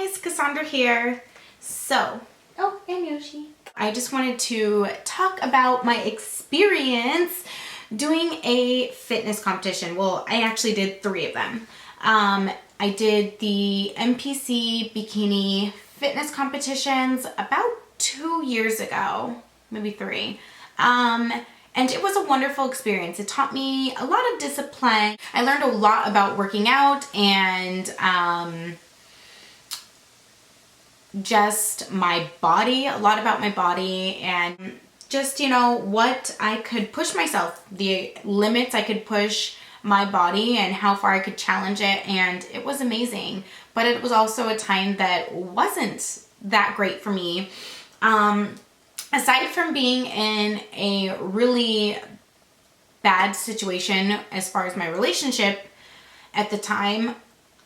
guys, Cassandra here. So, oh, and Yoshi. I just wanted to talk about my experience doing a fitness competition. Well, I actually did 3 of them. I did the NPC bikini fitness competitions about 2 years ago, maybe 3. And it was a wonderful experience. It taught me a lot of discipline. I learned a lot about working out and just my body, a lot about my body, and just, you know, what I could push myself, the limits I could push my body and how far I could challenge it. And it was amazing. But it was also a time that wasn't that great for me. Aside from being in a really bad situation as far as my relationship at the time,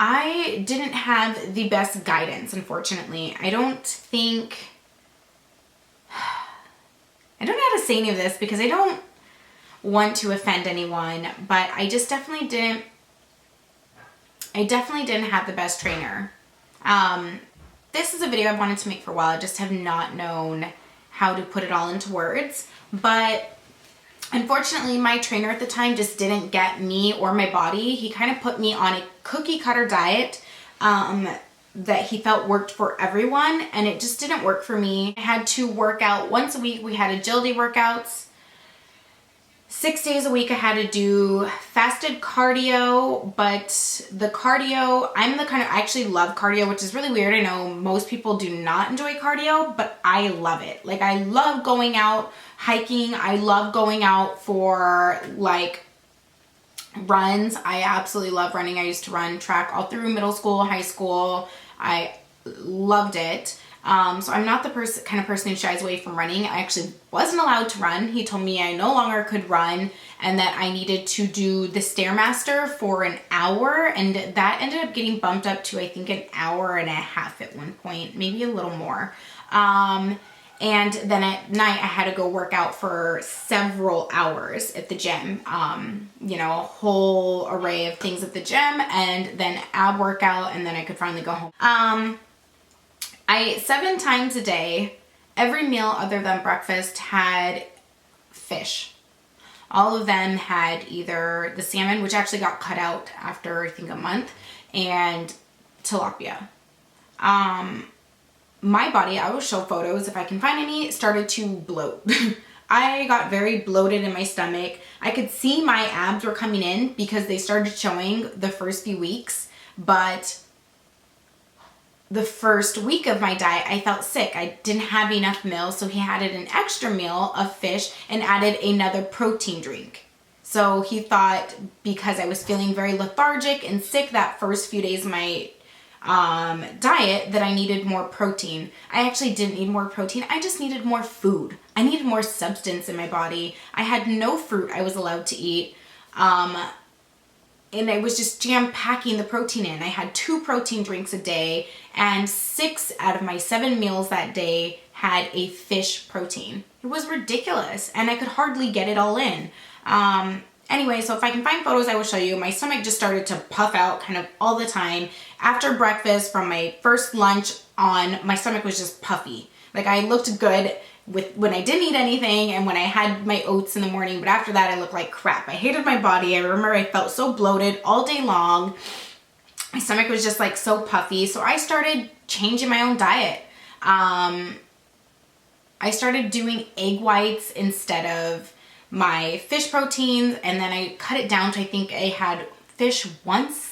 I didn't have the best guidance, unfortunately. I don't know how to say any of this because I don't want to offend anyone, but I definitely didn't have the best trainer. This is a video I've wanted to make for a while. I just have not known how to put it all into words, but unfortunately my trainer at the time just didn't get me or my body. He kind of put me on a cookie cutter diet that he felt worked for everyone, and it just didn't work for me. I had to work out once a week. We had agility workouts. 6 days a week I had to do fasted cardio, but the cardio, I actually love cardio, which is really weird. I know most people do not enjoy cardio, but I love it. Like, I love going out hiking. I love going out for like runs. I absolutely love running. I used to run track all through middle school, high school. I loved it. So I'm not the kind of person who shies away from running. I actually wasn't allowed to run. He told me I no longer could run and that I needed to do the Stairmaster for an hour, and that ended up getting bumped up to, I think, an hour and a half at one point, maybe a little more. And then at night I had to go work out for several hours at the gym. You know, a whole array of things at the gym, and then ab workout, and then I could finally go home. I ate 7 times a day. Every meal other than breakfast had fish. All of them had either the salmon, which actually got cut out after I think a month, and tilapia. My body, I will show photos if I can find any, started to bloat. I got very bloated in my stomach. I could see my abs were coming in because they started showing the first few weeks, but the first week of my diet, I felt sick. I didn't have enough meals, so he added an extra meal of fish and added another protein drink. So he thought because I was feeling very lethargic and sick that first few days of my diet that I needed more protein. I actually didn't need more protein. I just needed more food. I needed more substance in my body. I had no fruit I was allowed to eat. And I was just jam-packing the protein in. I had 2 protein drinks a day, and 6 out of my 7 meals that day had a fish protein. It was ridiculous, and I could hardly get it all in. Anyway, so if I can find photos, I will show you. My stomach just started to puff out kind of all the time. After breakfast, from my first lunch on, my stomach was just puffy. Like, I looked good when I didn't eat anything and when I had my oats in the morning, but after that I looked like crap. I hated my body. I remember I felt so bloated all day long. My stomach was just like so puffy. So I started changing my own diet. I started doing egg whites instead of my fish proteins, and then I cut it down to, I think I had fish once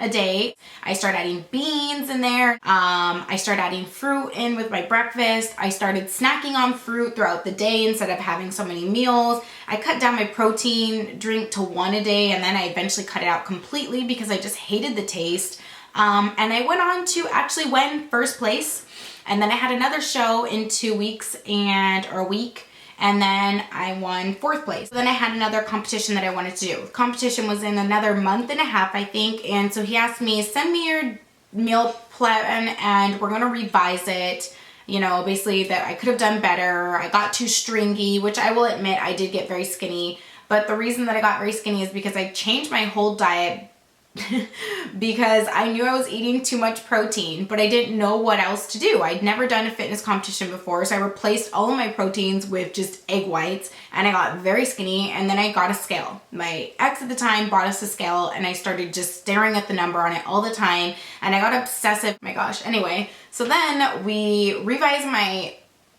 a day. I started adding beans in there. I started adding fruit in with my breakfast. I started snacking on fruit throughout the day instead of having so many meals. I cut down my protein drink to 1 a day, and then I eventually cut it out completely because I just hated the taste. And I went on to actually win first place. And then I had another show in 2 weeks or a week. And then I won 4th place. Then I had another competition that I wanted to do. The competition was in another month and a half, I think. And so he asked me, send me your meal plan and we're gonna revise it. You know, basically that I could have done better. I got too stringy, which I will admit I did get very skinny. But the reason that I got very skinny is because I changed my whole diet because I knew I was eating too much protein, but I didn't know what else to do. I'd never done a fitness competition before, so I replaced all of my proteins with just egg whites, and I got very skinny, and then I got a scale. My ex at the time bought us a scale, and I started just staring at the number on it all the time, and I got obsessive. Oh my gosh. Anyway, so then we revised my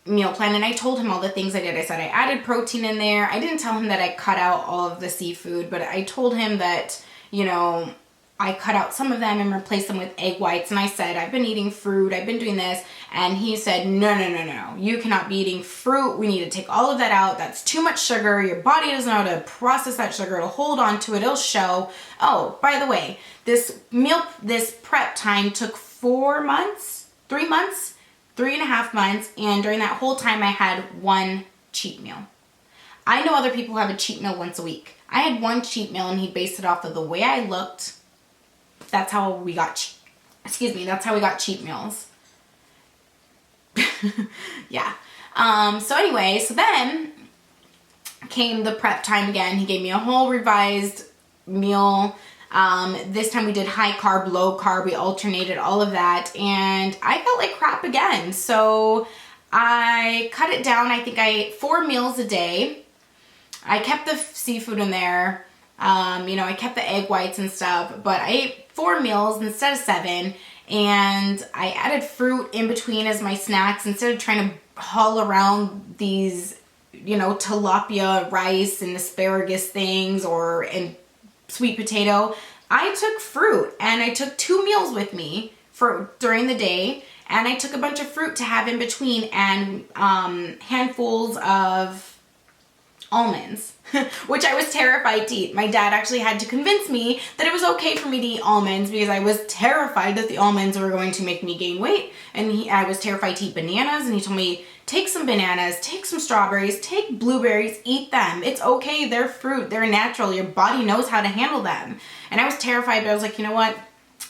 meal plan, and I told him all the things I did. I said I added protein in there. I didn't tell him that I cut out all of the seafood, but I told him that, you know, I cut out some of them and replaced them with egg whites. And I said, I've been eating fruit, I've been doing this. And he said, no, you cannot be eating fruit. We need to take all of that out. That's too much sugar. Your body doesn't know how to process that sugar. It'll hold on to it. It'll show. Oh, by the way, this prep time took 4 months, 3 months, 3.5 months. And during that whole time, I had one cheat meal. I know other people have a cheat meal once a week. I had one cheat meal, and he based it off of the way I looked. That's how we got, that's how we got cheat meals. Yeah. So anyway, so then came the prep time again. He gave me a whole revised meal. This time we did high carb, low carb. We alternated all of that, and I felt like crap again. So I cut it down. I think I ate 4 meals a day. I kept the seafood in there. You know, I kept the egg whites and stuff, but I ate 4 meals instead of 7, and I added fruit in between as my snacks instead of trying to haul around these, you know, tilapia rice and asparagus things and sweet potato. I took fruit, and I took 2 meals with me during the day, and I took a bunch of fruit to have in between, and handfuls of almonds, which I was terrified to eat. My dad actually had to convince me that it was okay for me to eat almonds because I was terrified that the almonds were going to make me gain weight, and I was terrified to eat bananas, and he told me, take some bananas, take some strawberries, take blueberries, eat them. It's okay, they're fruit, they're natural, your body knows how to handle them. And I was terrified, but I was like, you know what?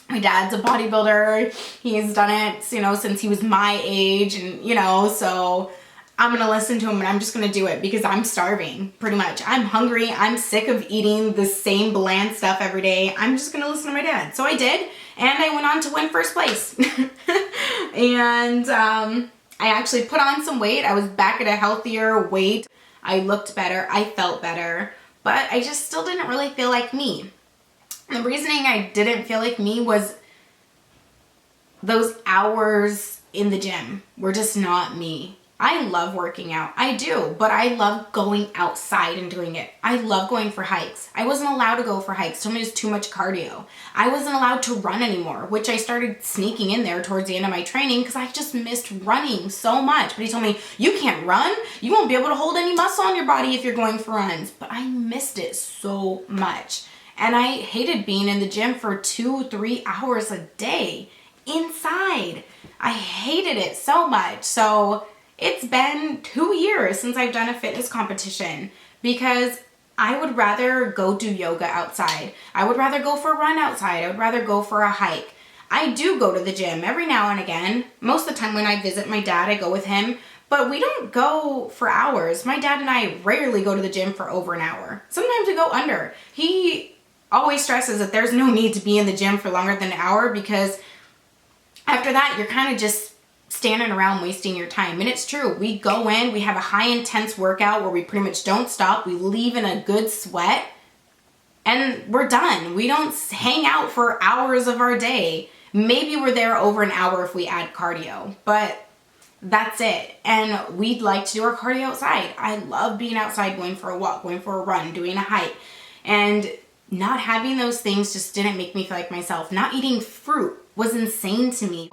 My dad's a bodybuilder, he's done it, you know, since he was my age, and you know, so I'm gonna listen to him, and I'm just gonna do it because I'm starving, pretty much. I'm hungry, I'm sick of eating the same bland stuff every day. I'm just gonna listen to my dad. So I did, and I went on to win first place. And I actually put on some weight. I was back at a healthier weight. I looked better, I felt better, but I just still didn't really feel like me. The reasoning I didn't feel like me was those hours in the gym were just not me. I love working out. I do, but I love going outside and doing it. I love going for hikes. I wasn't allowed to go for hikes. Told me it was too much cardio. I wasn't allowed to run anymore, which I started sneaking in there towards the end of my training because I just missed running so much. But he told me, you can't run. You won't be able to hold any muscle on your body if you're going for runs. But I missed it so much. And I hated being in the gym for 2-3 hours a day inside. I hated it so much. So it's been 2 years since I've done a fitness competition because I would rather go do yoga outside. I would rather go for a run outside. I would rather go for a hike. I do go to the gym every now and again. Most of the time when I visit my dad, I go with him, but we don't go for hours. My dad and I rarely go to the gym for over an hour. Sometimes we go under. He always stresses that there's no need to be in the gym for longer than an hour because after that, you're kind of just standing around wasting your time. And it's true. We go in, we have a high intense workout where we pretty much don't stop. We leave in a good sweat and we're done. We don't hang out for hours of our day. Maybe we're there over an hour if we add cardio, but that's it. And we'd like to do our cardio outside. I love being outside, going for a walk, going for a run, doing a hike. And not having those things just didn't make me feel like myself. Not eating fruit was insane to me.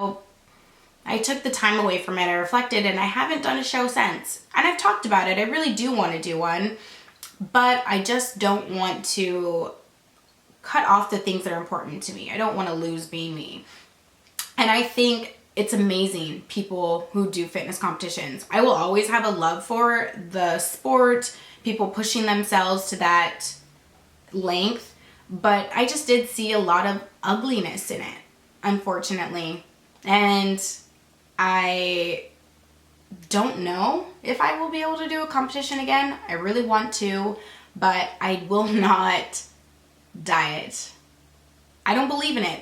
I took the time away from it, I reflected, and I haven't done a show since. And I've talked about it, I really do want to do one, but I just don't want to cut off the things that are important to me. I don't want to lose being me. And I think it's amazing, people who do fitness competitions. I will always have a love for the sport, people pushing themselves to that length, but I just did see a lot of ugliness in it, unfortunately. And I don't know if I will be able to do a competition again. I really want to, but I will not diet. I don't believe in it.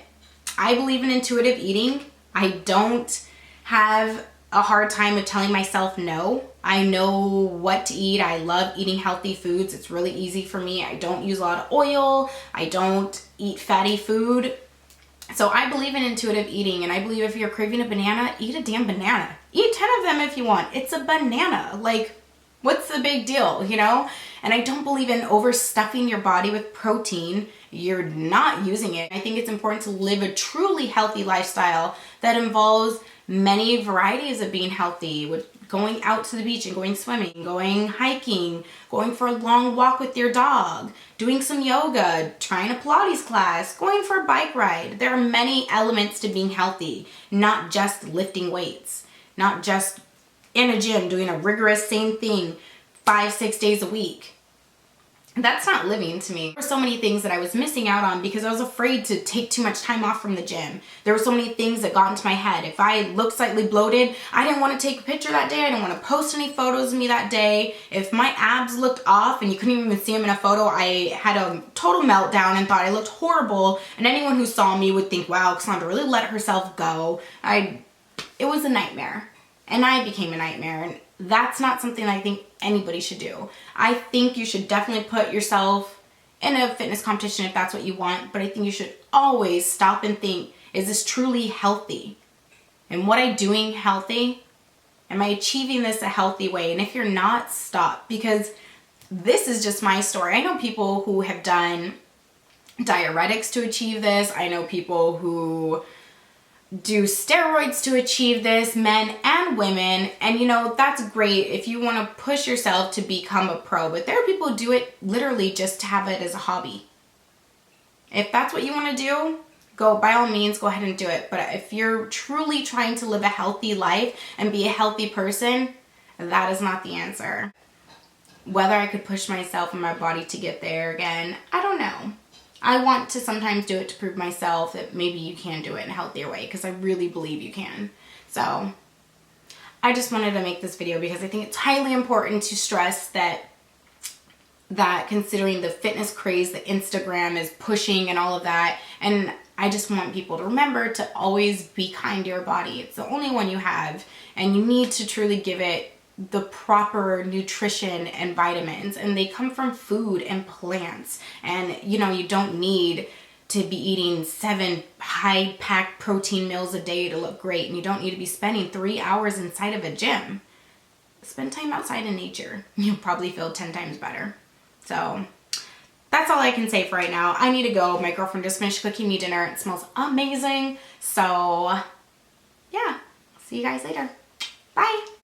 I believe in intuitive eating. I don't have a hard time of telling myself no. I know what to eat. I love eating healthy foods. It's really easy for me. I don't use a lot of oil. I don't eat fatty food. So I believe in intuitive eating, and I believe if you're craving a banana, eat a damn banana. Eat 10 of them if you want. It's a banana. Like, what's the big deal, you know? And I don't believe in overstuffing your body with protein. You're not using it. I think it's important to live a truly healthy lifestyle that involves many varieties of being healthy, with going out to the beach and going swimming, going hiking, going for a long walk with your dog, doing some yoga, trying a Pilates class, going for a bike ride. There are many elements to being healthy, not just lifting weights, not just in a gym doing a rigorous same thing 5-6 days a week. That's not living to me. There were so many things that I was missing out on because I was afraid to take too much time off from the gym. There were so many things that got into my head. If I looked slightly bloated, I didn't want to take a picture that day. I didn't want to post any photos of me that day. If my abs looked off and you couldn't even see them in a photo, I had a total meltdown and thought I looked horrible. And anyone who saw me would think, wow, Cassandra really let herself go. It was a nightmare. And I became a nightmare. And that's not something I think anybody should do. I think you should definitely put yourself in a fitness competition if that's what you want, but I think you should always stop and think, is this truly healthy? And what I'm doing healthy? Am I achieving this a healthy way? And if you're not, stop, because this is just my story. I know people who have done diuretics to achieve this. I know people who do steroids to achieve this, men and women, and you know, that's great if you want to push yourself to become a pro, but there are people who do it literally just to have it as a hobby. If that's what you want to do, go, by all means, go ahead and do it. But if you're truly trying to live a healthy life and be a healthy person, that is not the answer. Whether I could push myself and my body to get there again, I don't know. I want to sometimes do it to prove myself that maybe you can do it in a healthier way, because I really believe you can. So I just wanted to make this video because I think it's highly important to stress that considering the fitness craze that Instagram is pushing and all of that, and I just want people to remember to always be kind to your body. It's the only one you have, and you need to truly give it the proper nutrition and vitamins, and they come from food and plants. And you know, you don't need to be eating 7 high-packed protein meals a day to look great, and you don't need to be spending 3 hours inside of a gym. Spend time outside in nature. You'll probably feel 10 times better. So that's all I can say for right now. I need to go. My girlfriend just finished cooking me dinner. It smells amazing. So yeah, see you guys later. Bye.